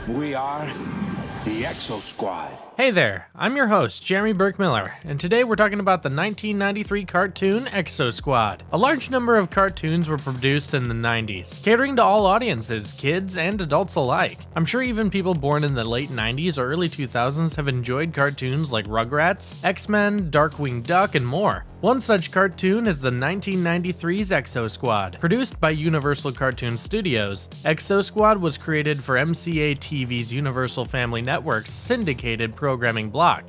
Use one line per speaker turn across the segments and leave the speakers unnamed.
We are the Exo Squad.
Hey there, I'm your host, Jeremy Burke Miller, and today we're talking about the 1993 cartoon Exo Squad. A large number of cartoons were produced in the 90s, catering to all audiences, kids and adults alike. I'm sure even people born in the late 90s or early 2000s have enjoyed cartoons like Rugrats, X-Men, Darkwing Duck, and more. One such cartoon is the 1993's Exo Squad. Produced by Universal Cartoon Studios, Exo Squad was created for MCA TV's Universal Family Network's syndicated programming block.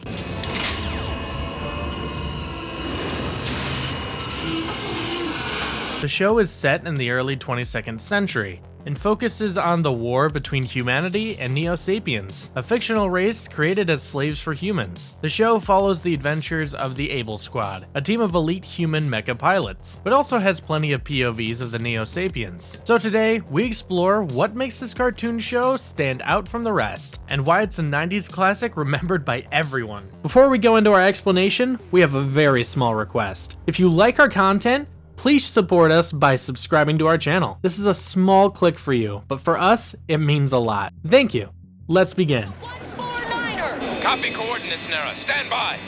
The show is set in the early 22nd century and focuses on the war between humanity and Neosapiens, a fictional race created as slaves for humans. The show follows the adventures of the Able Squad, a team of elite human mecha pilots, but also has plenty of POVs of the Neosapiens. So today, we explore what makes this cartoon show stand out from the rest, and why it's a 90s classic remembered by everyone. Before we go into our explanation, we have a very small request. If you like our content, please support us by subscribing to our channel. This is a small click for you, but for us, it means a lot. Thank you. Let's begin.
149er! Copy coordinates, Nara. Stand by!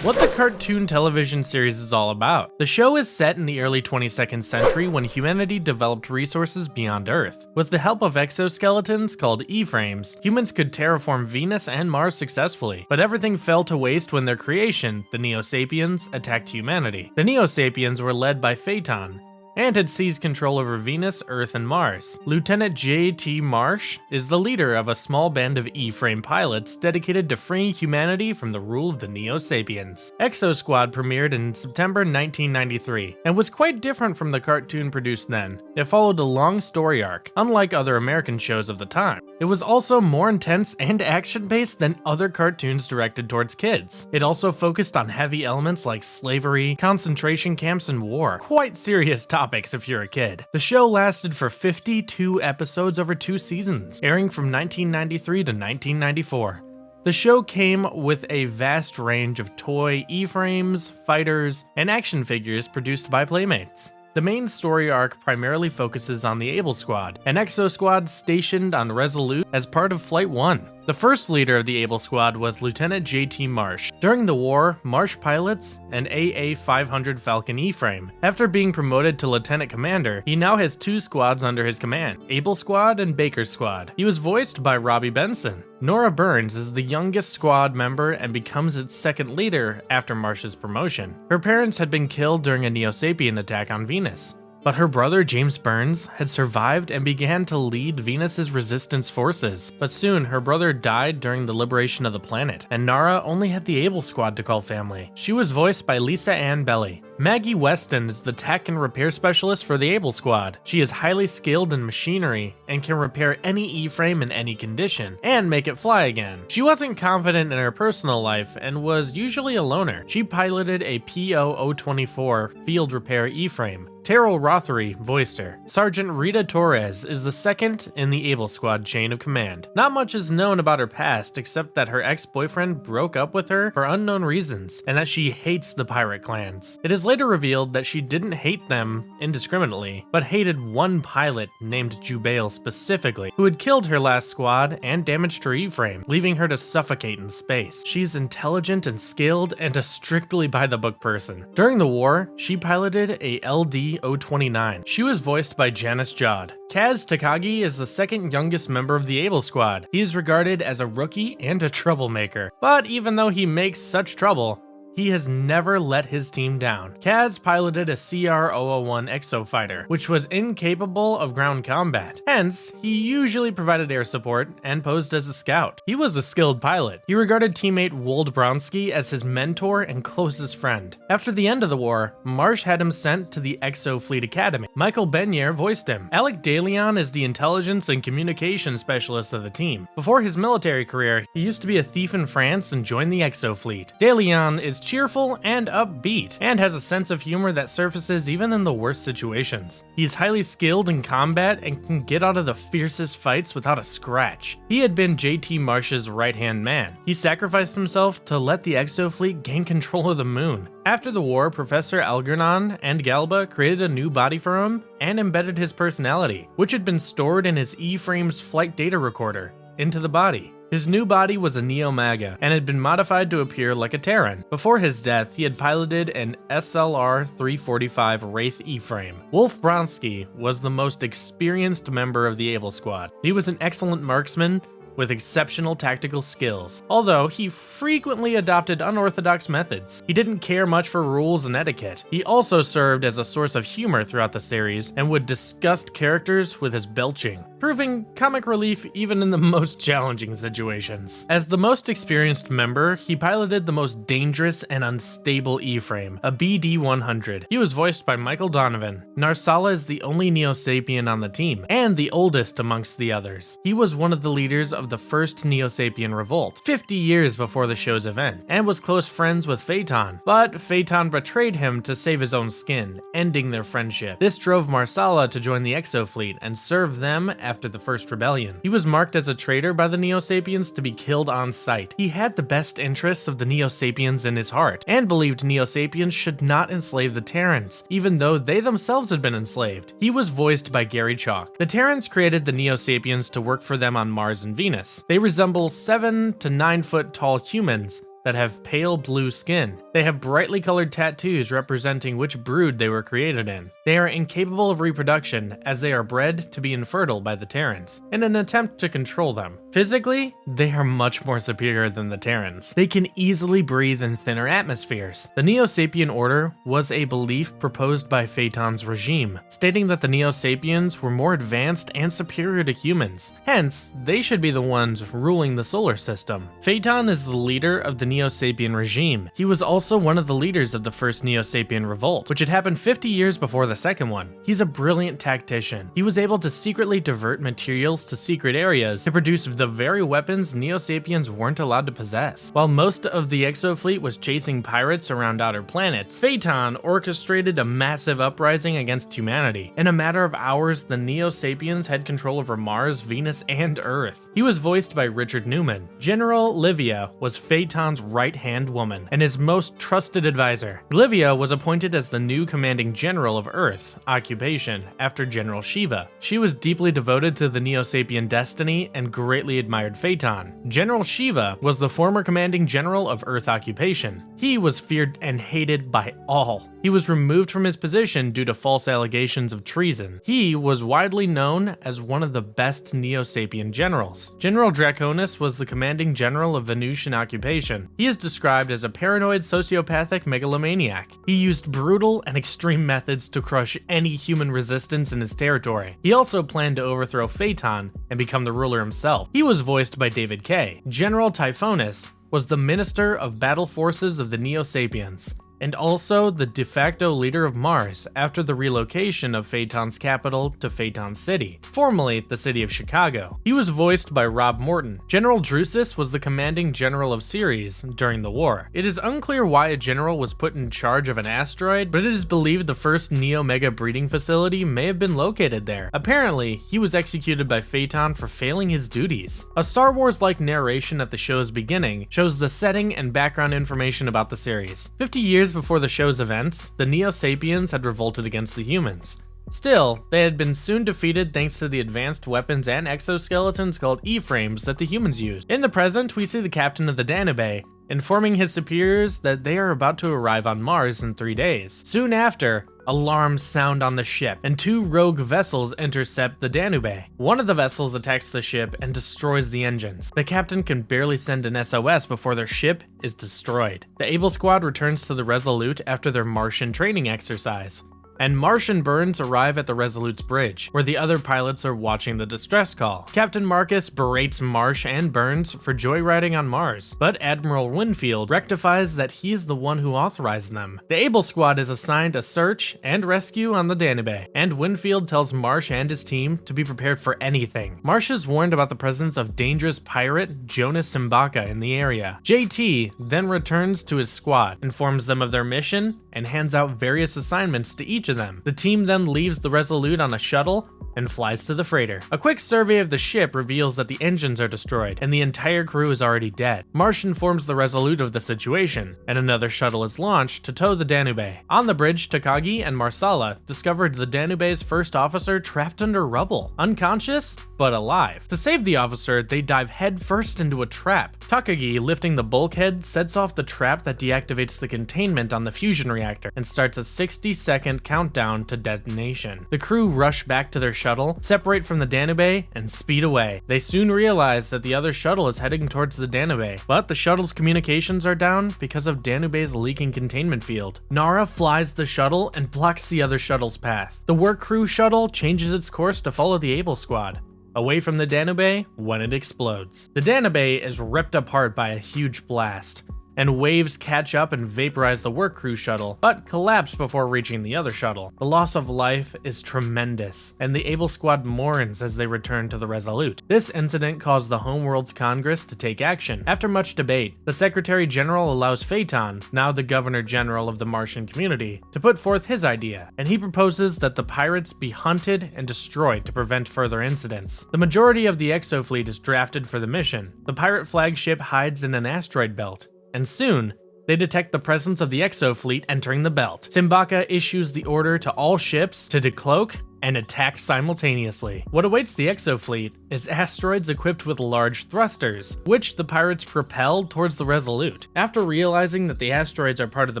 What the cartoon television series is all about. The show is set in the early 22nd century when humanity developed resources beyond Earth. With the help of exoskeletons called E-frames, humans could terraform Venus and Mars successfully, but everything fell to waste when their creation, the Neosapiens, attacked humanity. The Neosapiens were led by Phaeton, and had seized control over Venus, Earth, and Mars. Lieutenant J.T. Marsh is the leader of a small band of E-frame pilots dedicated to freeing humanity from the rule of the Neosapiens. Exo Squad premiered in September 1993, and was quite different from the cartoon produced then. It followed a long story arc, unlike other American shows of the time. It was also more intense and action-based than other cartoons directed towards kids. It also focused on heavy elements like slavery, concentration camps, and war. Quite serious topics if you're a kid. The show lasted for 52 episodes over 2 seasons, airing from 1993 to 1994. The show came with a vast range of toy, E-frames, fighters, and action figures produced by Playmates. The main story arc primarily focuses on the Able Squad, an Exo Squad stationed on Resolute as part of Flight 1. The first leader of the Able Squad was Lieutenant J.T. Marsh. During the war, Marsh pilots an AA-500 Falcon E-frame. After being promoted to Lieutenant Commander, he now has 2 squads under his command, Able Squad and Baker Squad. He was voiced by Robbie Benson. Nora Burns is the youngest squad member and becomes its second leader after Marsh's promotion. Her parents had been killed during a Neosapien attack on Venus, but her brother James Burns had survived and began to lead Venus's resistance forces. But soon, her brother died during the liberation of the planet, and Nara only had the Able Squad to call family. She was voiced by Lisa Ann Belly. Maggie Weston is the tech and repair specialist for the Able Squad. She is highly skilled in machinery and can repair any E-frame in any condition and make it fly again. She wasn't confident in her personal life and was usually a loner. She piloted a PO-024 field repair E-frame. Terrell Rothery voiced her. Sergeant Rita Torres is the second in the Able Squad chain of command. Not much is known about her past except that her ex-boyfriend broke up with her for unknown reasons and that she hates the pirate clans. It is later revealed that she didn't hate them indiscriminately, but hated one pilot named Jubail specifically, who had killed her last squad and damaged her E-frame, leaving her to suffocate in space. She's intelligent and skilled and a strictly by-the-book person. During the war, she piloted a LD-029. She was voiced by Janice Jod. Kaz Takagi is the second youngest member of the Able Squad. He is regarded as a rookie and a troublemaker, but even though he makes such trouble, he has never let his team down. Kaz piloted a CR-001 Exo fighter, which was incapable of ground combat. Hence, he usually provided air support and posed as a scout. He was a skilled pilot. He regarded teammate Wold Bronsky as his mentor and closest friend. After the end of the war, Marsh had him sent to the Exo Fleet Academy. Michael Benier voiced him. Alec DeLeon is the intelligence and communication specialist of the team. Before his military career, he used to be a thief in France and joined the Exo Fleet. DeLeon is cheerful and upbeat, and has a sense of humor that surfaces even in the worst situations. He's highly skilled in combat and can get out of the fiercest fights without a scratch. He had been JT Marsh's right-hand man. He sacrificed himself to let the Exo fleet gain control of the moon. After the war, Professor Algernon and Galba created a new body for him and embedded his personality, which had been stored in his E-Frame's flight data recorder, into the body. His new body was a Neo-Mega and had been modified to appear like a Terran. Before his death, he had piloted an SLR-345 Wraith E-Frame. Wolf Bronsky was the most experienced member of the Able Squad. He was an excellent marksman with exceptional tactical skills, although he frequently adopted unorthodox methods. He didn't care much for rules and etiquette. He also served as a source of humor throughout the series and would disgust characters with his belching, proving comic relief even in the most challenging situations. As the most experienced member, he piloted the most dangerous and unstable E-Frame, a BD-100. He was voiced by Michael Donovan. Narsala is the only Neosapien on the team, and the oldest amongst the others. He was one of the leaders of the first Neosapien revolt, 50 years before the show's event, and was close friends with Phaeton, but Phaeton betrayed him to save his own skin, ending their friendship. This drove Marsala to join the Exo fleet and serve them after the first rebellion. He was marked as a traitor by the Neosapiens to be killed on sight. He had the best interests of the Neosapiens in his heart, and believed Neosapiens should not enslave the Terrans, even though they themselves had been enslaved. He was voiced by Gary Chalk. The Terrans created the Neosapiens to work for them on Mars and Venus. They resemble 7 to 9 foot tall humans that have pale blue skin. They have brightly colored tattoos representing which brood they were created in. They are incapable of reproduction as they are bred to be infertile by the Terrans in an attempt to control them. Physically, they are much more superior than the Terrans. They can easily breathe in thinner atmospheres. The Neosapien order was a belief proposed by Phaeton's regime, stating that the Neosapiens were more advanced and superior to humans. Hence, they should be the ones ruling the solar system. Phaeton is the leader of the Neosapien regime. He was also one of the leaders of the first Neosapien revolt, which had happened 50 years before the second one. He's a brilliant tactician. He was able to secretly divert materials to secret areas to produce the very weapons Neosapiens weren't allowed to possess. While most of the Exo fleet was chasing pirates around outer planets, Phaeton orchestrated a massive uprising against humanity. In a matter of hours, the Neosapiens had control over Mars, Venus, and Earth. He was voiced by Richard Newman. General Livia was Phaeton's right-hand woman and his most trusted advisor. Livia was appointed as the new commanding general of Earth occupation after General Shiva. She was deeply devoted to the Neosapien destiny and greatly admired Phaeton. General Shiva was the former commanding general of Earth occupation. He was feared and hated by all. He was removed from his position due to false allegations of treason. He was widely known as one of the best Neosapien generals. General Draconis was the commanding general of Venusian occupation. He is described as a paranoid sociopathic megalomaniac. He used brutal and extreme methods to crush any human resistance in his territory. He also planned to overthrow Phaeton and become the ruler himself. He was voiced by David Kay. General Typhonus was the minister of battle forces of the Neosapiens, and also the de facto leader of Mars after the relocation of Phaeton's capital to Phaeton City, formerly the city of Chicago. He was voiced by Rob Morton. General Drusus was the commanding general of Ceres during the war. It is unclear why a general was put in charge of an asteroid, but it is believed the first Neo-Mega breeding facility may have been located there. Apparently, he was executed by Phaeton for failing his duties. A Star Wars-like narration at the show's beginning shows the setting and background information about the series. 50 years before the show's events, the Neosapiens had revolted against the humans. Still, they had been soon defeated thanks to the advanced weapons and exoskeletons called E-frames that the humans used. In the present, we see the captain of the Danube informing his superiors that they are about to arrive on Mars in 3 days. Soon after, alarms sound on the ship, and 2 rogue vessels intercept the Danube. One of the vessels attacks the ship and destroys the engines. The captain can barely send an SOS before their ship is destroyed. The Able Squad returns to the Resolute after their Martian training exercise. and Marsh and Burns arrive at the Resolute's bridge, where the other pilots are watching the distress call. Captain Marcus berates Marsh and Burns for joyriding on Mars, but Admiral Winfield rectifies that he's the one who authorized them. The Able Squad is assigned a search and rescue on the Danube, and Winfield tells Marsh and his team to be prepared for anything. Marsh is warned about the presence of dangerous pirate Jonas Simbaka in the area. JT then returns to his squad, informs them of their mission, and hands out various assignments to each of them. The team then leaves the Resolute on a shuttle and flies to the freighter. A quick survey of the ship reveals that the engines are destroyed and the entire crew is already dead. Marsh informs the Resolute of the situation, and another shuttle is launched to tow the Danube. On the bridge, Takagi and Marsala discovered the Danube's first officer trapped under rubble, unconscious but alive. To save the officer, they dive headfirst into a trap. Takagi, lifting the bulkhead, sets off the trap that deactivates the containment on the fusion reactor and starts a 60-second countdown to detonation. The crew rush back to their shuttle, separate from the Danube, and speed away. They soon realize that the other shuttle is heading towards the Danube, but the shuttle's communications are down because of Danube's leaking containment field. Nara flies the shuttle and blocks the other shuttle's path. The work crew shuttle changes its course to follow the Able Squad, away from the Danube when it explodes. The Danube is ripped apart by a huge blast, and waves catch up and vaporize the work crew shuttle, but collapse before reaching the other shuttle. The loss of life is tremendous, and the Able Squad mourns as they return to the Resolute. This incident caused the Homeworld's Congress to take action. After much debate, the Secretary General allows Phaeton, now the Governor General of the Martian community, to put forth his idea, and he proposes that the pirates be hunted and destroyed to prevent further incidents. The majority of the Exo fleet is drafted for the mission. The pirate flagship hides in an asteroid belt, and soon, they detect the presence of the Exo fleet entering the belt. Simbaka issues the order to all ships to decloak and attack simultaneously. What awaits the Exo fleet is asteroids equipped with large thrusters, which the pirates propel towards the Resolute. After realizing that the asteroids are part of the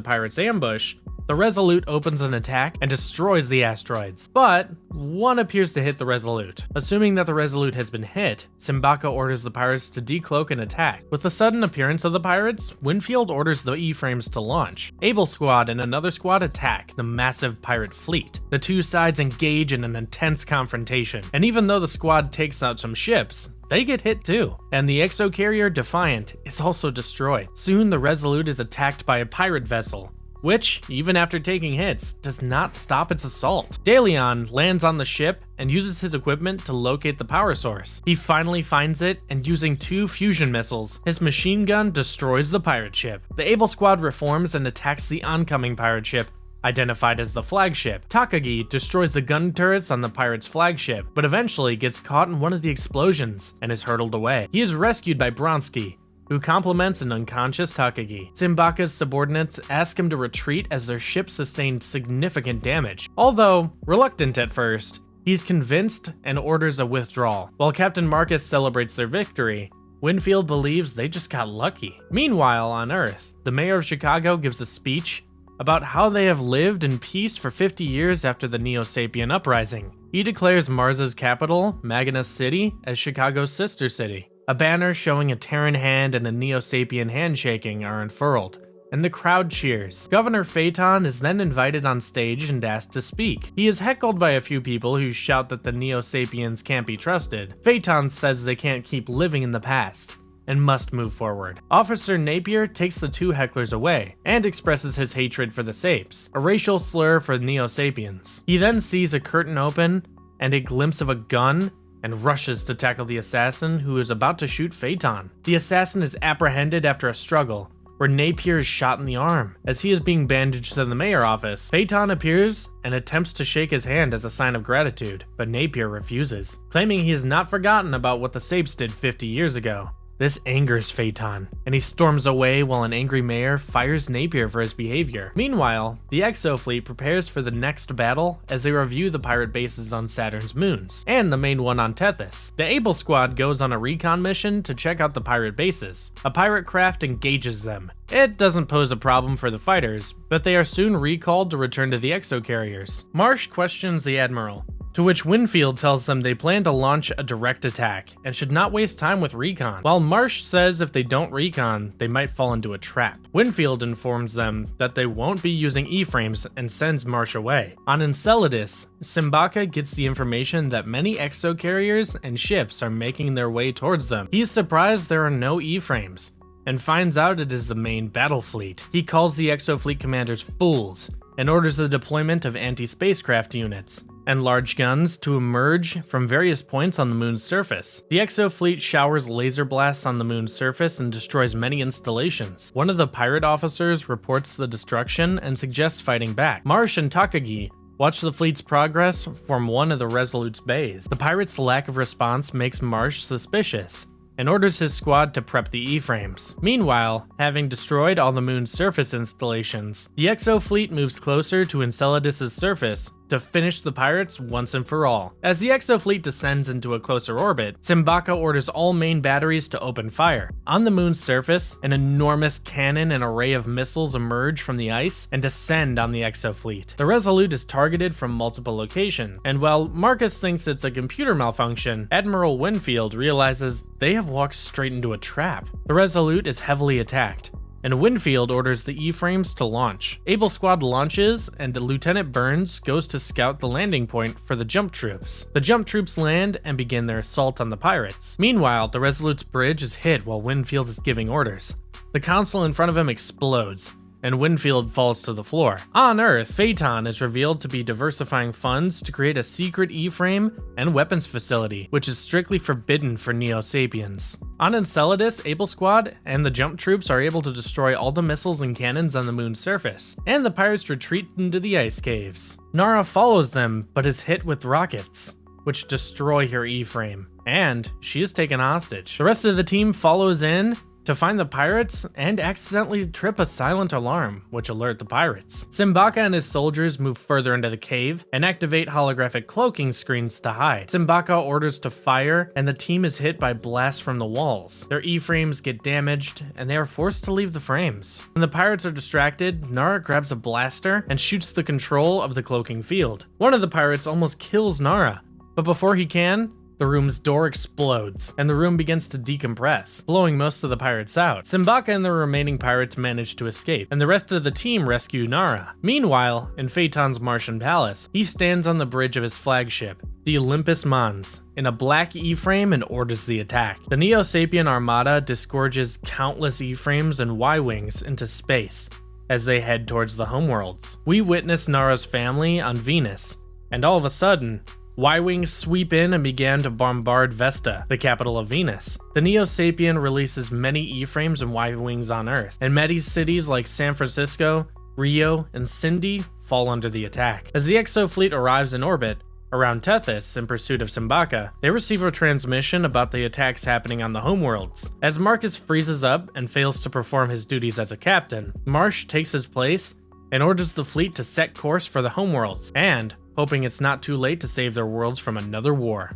pirates' ambush, the Resolute opens an attack and destroys the asteroids, but one appears to hit the Resolute. Assuming that the Resolute has been hit, Simbaka orders the pirates to decloak and attack. With the sudden appearance of the pirates, Winfield orders the E-frames to launch. Able Squad and another squad attack the massive pirate fleet. The two sides engage in an intense confrontation, and even though the squad takes out some ships, they get hit too, and the exocarrier Defiant is also destroyed. Soon the Resolute is attacked by a pirate vessel, which, even after taking hits, does not stop its assault. DeLeon lands on the ship and uses his equipment to locate the power source. He finally finds it, and using 2 fusion missiles, his machine gun destroys the pirate ship. The Able Squad reforms and attacks the oncoming pirate ship, identified as the flagship. Takagi destroys the gun turrets on the pirate's flagship, but eventually gets caught in one of the explosions and is hurtled away. He is rescued by Bronsky, who compliments an unconscious Takagi. Simbaka's subordinates ask him to retreat as their ship sustained significant damage. Although reluctant at first, he's convinced and orders a withdrawal. While Captain Marcus celebrates their victory, Winfield believes they just got lucky. Meanwhile, on Earth, the mayor of Chicago gives a speech about how they have lived in peace for 50 years after the Neosapien uprising. He declares Mars's capital, Maginus City, as Chicago's sister city. A banner showing a Terran hand and a Neosapien handshaking are unfurled, and the crowd cheers. Governor Phaeton is then invited on stage and asked to speak. He is heckled by a few people who shout that the Neosapiens can't be trusted. Phaeton says they can't keep living in the past and must move forward. Officer Napier takes the 2 hecklers away and expresses his hatred for the Sapes, a racial slur for Neosapiens. He then sees a curtain open and a glimpse of a gun and rushes to tackle the assassin who is about to shoot Phaeton. The assassin is apprehended after a struggle, where Napier is shot in the arm. As he is being bandaged in the mayor office, Phaeton appears and attempts to shake his hand as a sign of gratitude, but Napier refuses, claiming he has not forgotten about what the Sapes did 50 years ago. This angers Phaeton, and he storms away while an angry mayor fires Napier for his behavior. Meanwhile, the Exo fleet prepares for the next battle as they review the pirate bases on Saturn's moons, and the main one on Tethys. The Able Squad goes on a recon mission to check out the pirate bases. A pirate craft engages them. It doesn't pose a problem for the fighters, but they are soon recalled to return to the exocarriers. Marsh questions the Admiral, to which Winfield tells them they plan to launch a direct attack and should not waste time with recon, while Marsh says if they don't recon, they might fall into a trap. Winfield informs them that they won't be using E-frames and sends Marsh away. On Enceladus, Simbaka gets the information that many exocarriers and ships are making their way towards them. He's surprised there are no E-frames, and finds out it is the main battle fleet. He calls the Exo fleet commanders fools and orders the deployment of anti-spacecraft units and large guns to emerge from various points on the moon's surface. The Exo fleet showers laser blasts on the moon's surface and destroys many installations. One of the pirate officers reports the destruction and suggests fighting back. Marsh and Takagi watch the fleet's progress from one of the Resolute's bays. The pirates' lack of response makes Marsh suspicious and orders his squad to prep the E-frames. Meanwhile, having destroyed all the moon's surface installations, the Exo fleet moves closer to Enceladus' surface to finish the pirates once and for all. As the Exo fleet descends into a closer orbit, Simbaka orders all main batteries to open fire. On the moon's surface, an enormous cannon and array of missiles emerge from the ice and descend on the Exo fleet. The Resolute is targeted from multiple locations, and while Marcus thinks it's a computer malfunction, Admiral Winfield realizes they have walked straight into a trap. The Resolute is heavily attacked, and Winfield orders the E-frames to launch. Able Squad launches, and Lieutenant Burns goes to scout the landing point for the jump troops. The jump troops land and begin their assault on the pirates. Meanwhile, the Resolute's bridge is hit while Winfield is giving orders. The console in front of him explodes, and Winfield falls to the floor. On Earth, Phaeton is revealed to be diversifying funds to create a secret E-frame and weapons facility, which is strictly forbidden for Neosapiens. On Enceladus, Able Squad and the jump troops are able to destroy all the missiles and cannons on the moon's surface, and the pirates retreat into the ice caves. Nara follows them, but is hit with rockets, which destroy her E-frame, and she is taken hostage. The rest of the team follows in to find the pirates and accidentally trip a silent alarm, which alert the pirates. Simbaka and his soldiers move further into the cave and activate holographic cloaking screens to hide. Simbaka orders to fire, and the team is hit by blasts from the walls. Their E-frames get damaged, and they are forced to leave the frames. When the pirates are distracted, Nara grabs a blaster and shoots the control of the cloaking field. One of the pirates almost kills Nara, but before he can, the room's door explodes, and the room begins to decompress, blowing most of the pirates out. Simbaka and the remaining pirates manage to escape, and the rest of the team rescue Nara. Meanwhile, in Phaeton's Martian palace, he stands on the bridge of his flagship, the Olympus Mons, in a black E-frame and orders the attack. The Neosapien armada disgorges countless E-frames and Y-wings into space as they head towards the homeworlds. We witness Nara's family on Venus, and all of a sudden, Y-wings sweep in and began to bombard Vesta, the capital of Venus. The Neosapien releases many E-frames and Y-wings on Earth, and many cities like San Francisco, Rio, and Cindy fall under the attack. As the Exo fleet arrives in orbit around Tethys in pursuit of Simbaka, they receive a transmission about the attacks happening on the homeworlds. As Marcus freezes up and fails to perform his duties as a captain, Marsh takes his place and orders the fleet to set course for the homeworlds, and hoping it's not too late to save their worlds from another war.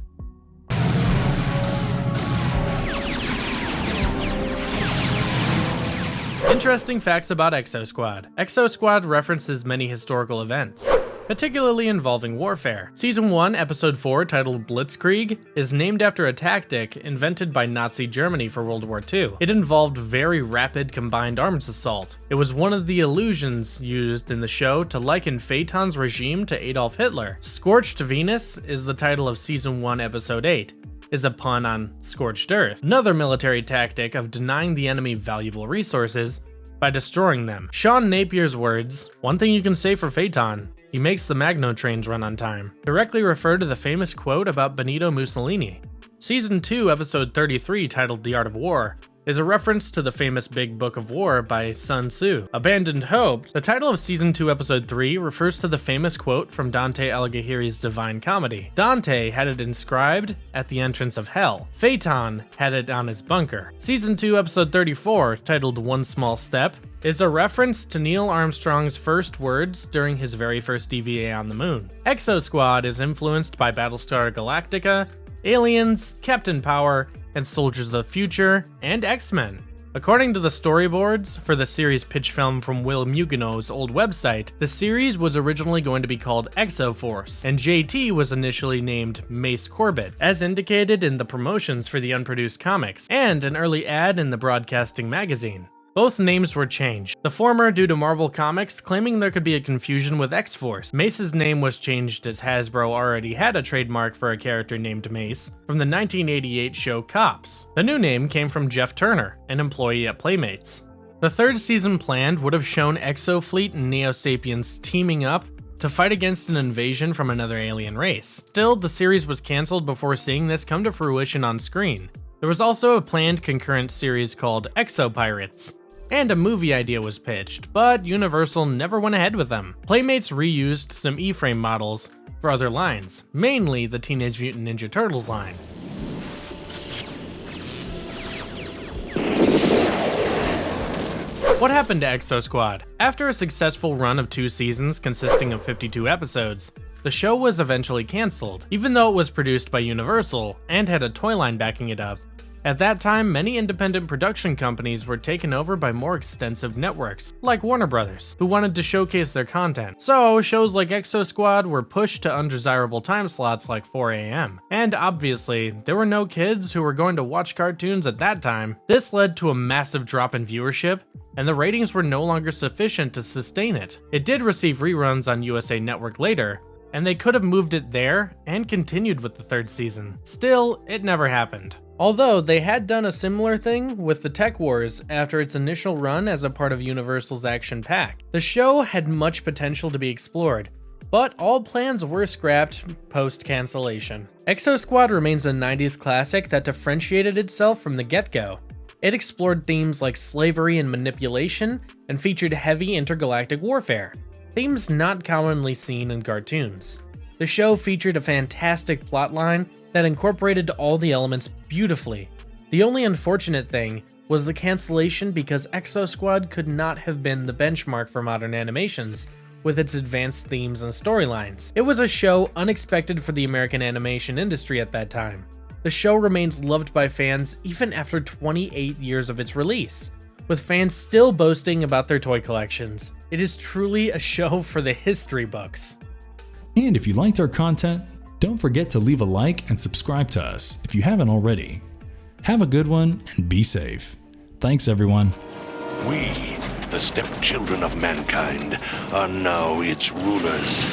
Interesting facts about Exo Squad. Exo Squad references many historical events, particularly involving warfare. Season 1, Episode 4, titled Blitzkrieg, is named after a tactic invented by Nazi Germany for World War II. It involved very rapid combined arms assault. It was one of the illusions used in the show to liken Phaeton's regime to Adolf Hitler. Scorched Venus is the title of Season 1, Episode 8. Is a pun on Scorched Earth, another military tactic of denying the enemy valuable resources by destroying them. Sean Napier's words, "One thing you can say for Phaeton, he makes the Magno trains run on time," directly refer to the famous quote about Benito Mussolini. Season 2, Episode 33, titled The Art of War, is a reference to the famous Big Book of War by Sun Tzu. Abandoned Hope, the title of Season 2, Episode 3, refers to the famous quote from Dante Alighieri's Divine Comedy. Dante had it inscribed at the entrance of hell. Phaeton had it on his bunker. Season 2, Episode 34, titled One Small Step, is a reference to Neil Armstrong's first words during his very first DVA on the moon. Exo Squad is influenced by Battlestar Galactica, Aliens, Captain Power, and Soldiers of the Future, and X-Men. According to the storyboards for the series pitch film from Will Mugino's old website, the series was originally going to be called Exo Force, and JT was initially named Mace Corbett, as indicated in the promotions for the unproduced comics, and an early ad in the Broadcasting magazine. Both names were changed, the former due to Marvel Comics claiming there could be a confusion with X-Force. Mace's name was changed as Hasbro already had a trademark for a character named Mace from the 1988 show Cops. The new name came from Jeff Turner, an employee at Playmates. The third season planned would have shown Exofleet and Neosapiens teaming up to fight against an invasion from another alien race. Still, the series was cancelled before seeing this come to fruition on screen. There was also a planned concurrent series called Exo Pirates, and a movie idea was pitched, but Universal never went ahead with them. Playmates reused some E-frame models for other lines, mainly the Teenage Mutant Ninja Turtles line. What happened to Exo Squad? After a successful run of 2 seasons consisting of 52 episodes, the show was eventually cancelled, even though it was produced by Universal and had a toy line backing it up. At that time, many independent production companies were taken over by more extensive networks, like Warner Brothers, who wanted to showcase their content. So, shows like Exo Squad were pushed to undesirable time slots like 4 AM. And obviously, there were no kids who were going to watch cartoons at that time. This led to a massive drop in viewership, and the ratings were no longer sufficient to sustain it. It did receive reruns on USA Network later, and they could have moved it there and continued with the 3rd season. Still, it never happened. Although they had done a similar thing with the Tech Wars after its initial run as a part of Universal's Action Pack. The show had much potential to be explored, but all plans were scrapped post-cancellation. Exo Squad remains a 90s classic that differentiated itself from the get-go. It explored themes like slavery and manipulation, and featured heavy intergalactic warfare, themes not commonly seen in cartoons. The show featured a fantastic plotline that incorporated all the elements beautifully. The only unfortunate thing was the cancellation because Exo Squad could not have been the benchmark for modern animations with its advanced themes and storylines. It was a show unexpected for the American animation industry at that time. The show remains loved by fans even after 28 years of its release, with fans still boasting about their toy collections. It is truly a show for the history books.
And if you liked our content, don't forget to leave a like and subscribe to us if you haven't already. Have a good one and be safe. Thanks everyone.
We, the stepchildren of mankind, are now its rulers.